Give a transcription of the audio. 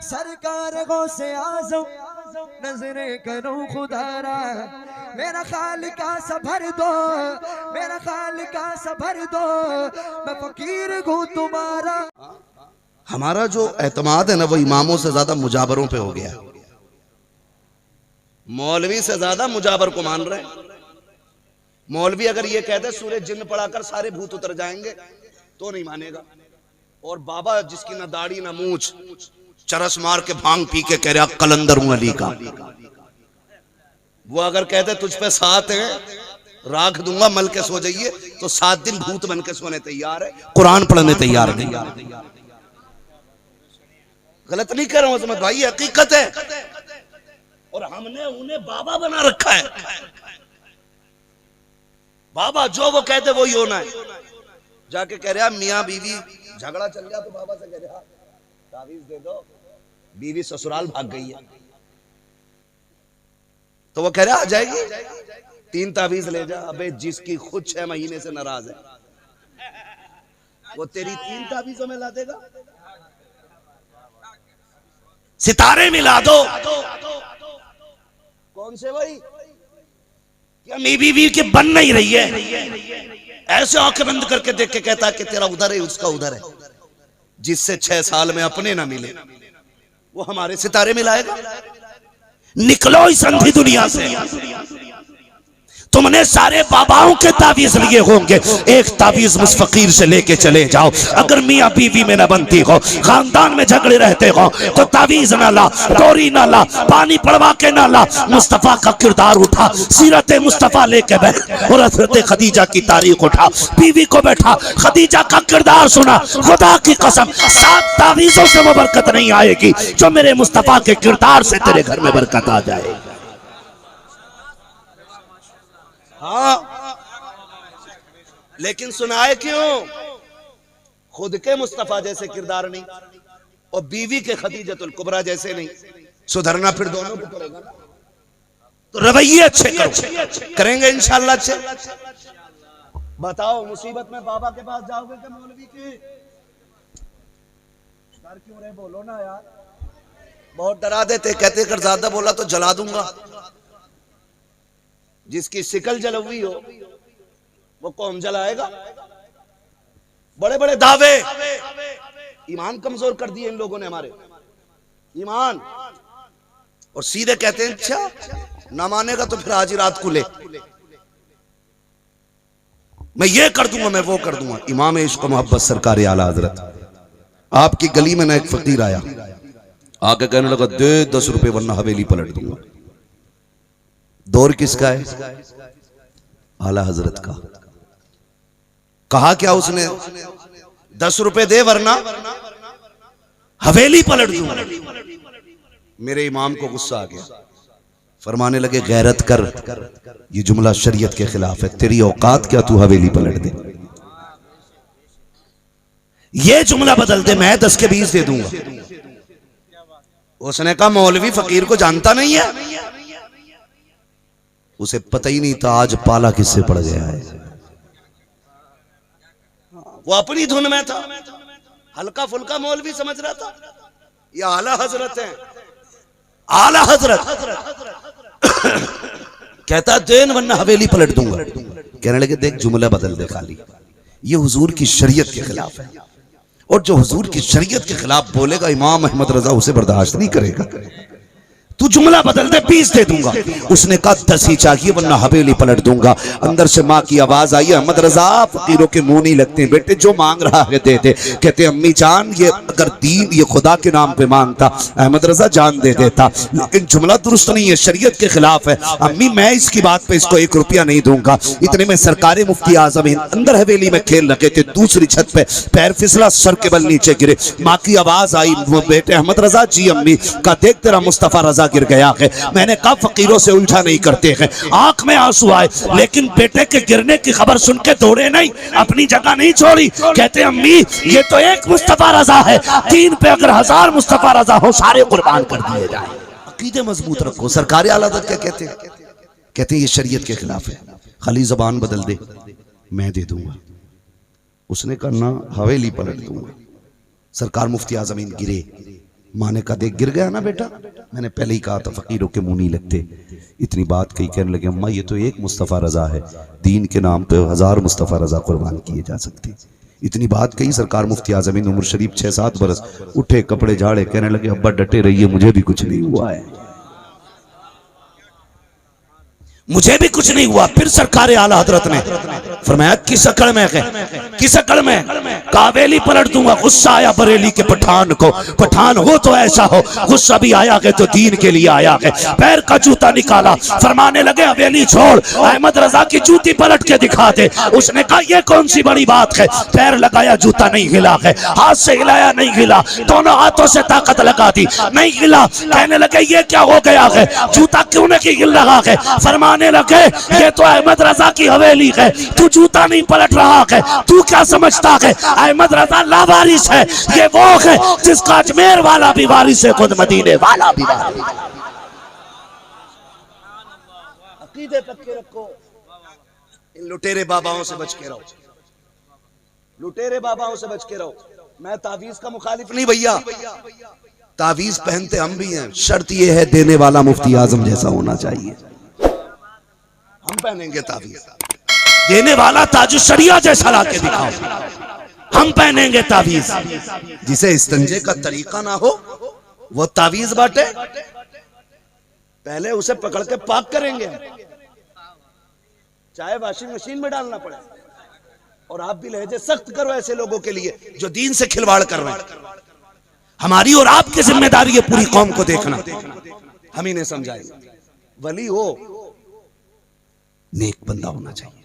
सरकार गौसे आज़म नजरे करूं खुदारा, मेरा खालिका सा भर दो, मेरा खालिका सा भर दो, मैं फकीर हूँ तुम्हारा। हमारा जो एतमाद है ना वो इमामों से ज्यादा मुजाबरों पे हो गया। मौलवी से ज्यादा मुजाबर को मान रहे हैं। मौलवी अगर ये कहते सूरज जिन्न पढ़ाकर सारे भूत उतर जाएंगे तो नहीं मानेगा। और बाबा जिसकी ना दाढ़ी ना मूछ, चरस मार के भांग पी के कह रहा कलंदर हूं अली का, वो अगर कहते तुझ पे 7 है राख दूंगा मल के सो जाइए, तो 7 दिन भूत बन के सोने तैयार है, कुरान पढ़ने तैयार नहीं। गलत नहीं कर रहा हूं समझ भाई, हकीकत है। और हमने उन्हें बाबा बना रखा है। बाबा जो वो कहते वही होना है। जाके कह रहा मियां बीवी झगड़ा चल गया तो बाबा से कह रहा तावीज दे दो, बीवी ससुराल भाग गई है, तो वो कह रहा आ जाएगी, 3 तावीज ले जा। अबे जिसकी खुद 6 महीने से नाराज है वो तेरी 3 तावीजों में ला देगा। सितारे मिला दो। कौन से भाई? क्या मेरी बीवी के बन नहीं रही है? ऐसे आंखें बंद करके देख के कहता कि तेरा उधर है उसका उधर है। जिससे 6 साल में अपने ना मिले वो हमारे सितारे मिलाएगा। निकलो इस अंधी दुनिया से। तुमने सारे बाबाओं के तावीज लिए होंगे, एक तावीज मुझ फकीर से लेके चले जाओ। अगर मियां बीवी में न बनती हो, खानदान में झगड़े रहते हो, तो तावीज ना ला, डोरी ना ला, पानी पड़वा के ना ला, मुस्तफा का किरदार उठा, सीरत मुस्तफा लेके बैठ और हजरत खदीजा की तारीख उठा, बीवी को बैठा, खदीजा का किरदार सुना। खुदा की कसम 7 तावीजों से वो बरकत नहीं आएगी जो मेरे मुस्तफा के किरदार से तेरे घर में बरकत आ जाए। हाँ, लेकिन सुनाए क्यों? खुद के मुस्तफा जैसे किरदार नहीं और बीवी के खदीजतुल कुबरा जैसे नहीं। सुधरना फिर दोनों को पड़ेगा ना। तो रवैये अच्छे करो, करेंगे इंशाअल्लाह अच्छे। बताओ मुसीबत में बाबा के पास जाओगे क्या मौलवी के? डर क्यों रहे? बोलो ना यार। बहुत डरा देते, कहते कर ज्यादा बोला तो जला दूंगा। जिसकी शिकल जलवी हो वो कौन जलाएगा? बड़े बड़े दावे। ईमान कमजोर कर दिए इन लोगों ने हमारे ईमान। और सीधे कहते हैं अच्छा ना मानेगा तो फिर आज ही रात को ले, मैं ये कर दूंगा मैं वो कर दूंगा। इमाम इश्क मोहब्बत सरकार आला हजरत आपकी गली में ना एक फकीर आया, आके कहने लगा दे 10 रुपए वरना हवेली पलट दूंगा। दौर किसका है? आला हजरत का। कहा क्या उसने? 10 रुपए दे वरना हवेली पलट दूंगा। मेरे इमाम को गुस्सा आ गया, फरमाने लगे गैरत कर, ये जुमला शरीयत के खिलाफ है, तेरी औकात क्या तू हवेली पलट दे? ये जुमला बदल दे, मैं 10 के 20 दे दूंगा। उसने कहा मौलवी फकीर को जानता नहीं है। उसे पता ही नहीं था आज पाला किससे पड़ गया है। वो अपनी धुन में था, हल्का फुल्का मौलवी समझ रहा था। ये आला हजरत है, आला हजरत कहता देन वरना हवेली पलट दूंगा। कहने लगे देख जुमला बदल दे खाली, ये हुजूर की शरीयत के खिलाफ है और जो हुजूर की शरीयत के खिलाफ बोलेगा इमाम अहमद रजा उसे बर्दाश्त नहीं करेगा। तू जुमला बदल दे 20 दे दूंगा। उसने कहा 10 ही चाहिए वरना हवेली पलट दूंगा। अंदर से माँ की आवाज आई, अहमद रजा फकीरों के मुंह नहीं लगते बेटे, जो मांग रहा है दे दे। कहते अम्मी जान ये अगर दीन ये खुदा के नाम पे मांगता अहमद रजा जान दे देता, लेकिन जुमला दुरुस्त नहीं है, शरीयत के खिलाफ है। अम्मी मैं इसकी बात पे इसको 1 रुपया नहीं दूंगा। इतने में सरकारे मुफ्ती आजम अंदर हवेली में खेल रखे थे, दूसरी छत पे पैर फिसला, सर के बल नीचे गिरे। माँ की आवाज आई, वो बेटे अहमद रजा जी अम्मी का देख तेरा मुस्तफा रजा गिर गया है। मैंने कहा फकीरों से उल्टा नहीं करते हैं। आंख में आंसू आए, लेकिन बेटे के गिरने की खबर सुन के दौड़े नहीं, अपनी जगह नहीं छोड़ी। कहते अम्मी ये तो एक मुस्तफा रजा है, 3 पे अगर 1000 मुस्तफा रजा हो सारे कुर्बान कर दिए जाए। अकीदे मजबूत रखो। सरकारी आला क्या कहते हैं? कहते हैं ये शरीयत के खिलाफ है, खाली जबान बदल दे मैं दे दूंगा। उसने कहा ना हवेली पलट दूंगा। सरकार मुफ्ती आजमीन गिरे, माँ ने कहा देख गिर गया ना बेटा, मैंने पहले ही कहा था फकीरों के मुंह नहीं लगते। इतनी बात कही, कहने लगे अम्मा ये तो एक मुस्तफ़ा रजा है, दीन के नाम पे 1000 मुस्तफ़ा रजा कुर्बान किए जा सकते। इतनी बात कही, सरकार मुफ्ती आज़म हिंद उम्र शरीफ 6-7 बरस उठे, कपड़े झाड़े, कहने लगे अब्बा डटे रहिए, मुझे भी कुछ नहीं हुआ है, मुझे भी कुछ नहीं हुआ। फिर सरकार आला हजरत ने फरमाया किस अकड़ में है, किस अकड़ में, कावेली पलट दूंगा। गुस्सा आया बरेली के पठान को, पठान हो तो ऐसा हो, गुस्सा भी आया है तो दीन के लिए आया है। पैर का जूता निकाला, फरमाने लगे हवेली छोड़, अहमद रजा की जूती पलट के दिखा दे। उसने कहा ये कौन सी बड़ी बात है, पैर लगाया जूता नहीं हिला है, हाथ से हिलाया नहीं हिला, दोनों हाथों से ताकत लगा दी नहीं हिला। कहने लगे ये क्या हो गया है, जूता क्यों नहीं हिल रहा है। फरमाने लगे ये तो अहमद रजा की हवेली है, तू जूता नहीं पलट रहा है, तू क्या समझता है अहमद रजा लावारिस है, ये वो है जिसका अजमेर वाला भी वारिस है, खुद मदीने वाला भी वारिस। अकीदे पक्के रखो, इन लुटेरे बाबाओं से बच के रहो, लुटेरे बाबाओं से बच के रहो। मैं तावीज का मुखालिफ नहीं भैया, तावीज पहनते हम भी हैं, शर्त ये है देने वाला मुफ्ती आजम जैसा होना चाहिए। हम पहनेंगे तावीज, देने वाला ताजु शरिया जैसा लाके दिखाओ, हम पहनेंगे तावीज। जिसे इस्तंजे का तरीका ना हो वो तावीज बांटे, पहले उसे पकड़ के पाक करेंगे, चाहे वॉशिंग मशीन में डालना पड़े। और आप भी लहजे सख्त करो ऐसे लोगों के लिए जो दीन से खिलवाड़ कर रहे हैं। हमारी और आपकी जिम्मेदारी है पूरी कौम को देखना, हम ही ने समझाएंगे। वली हो नेक बंदा होना चाहिए।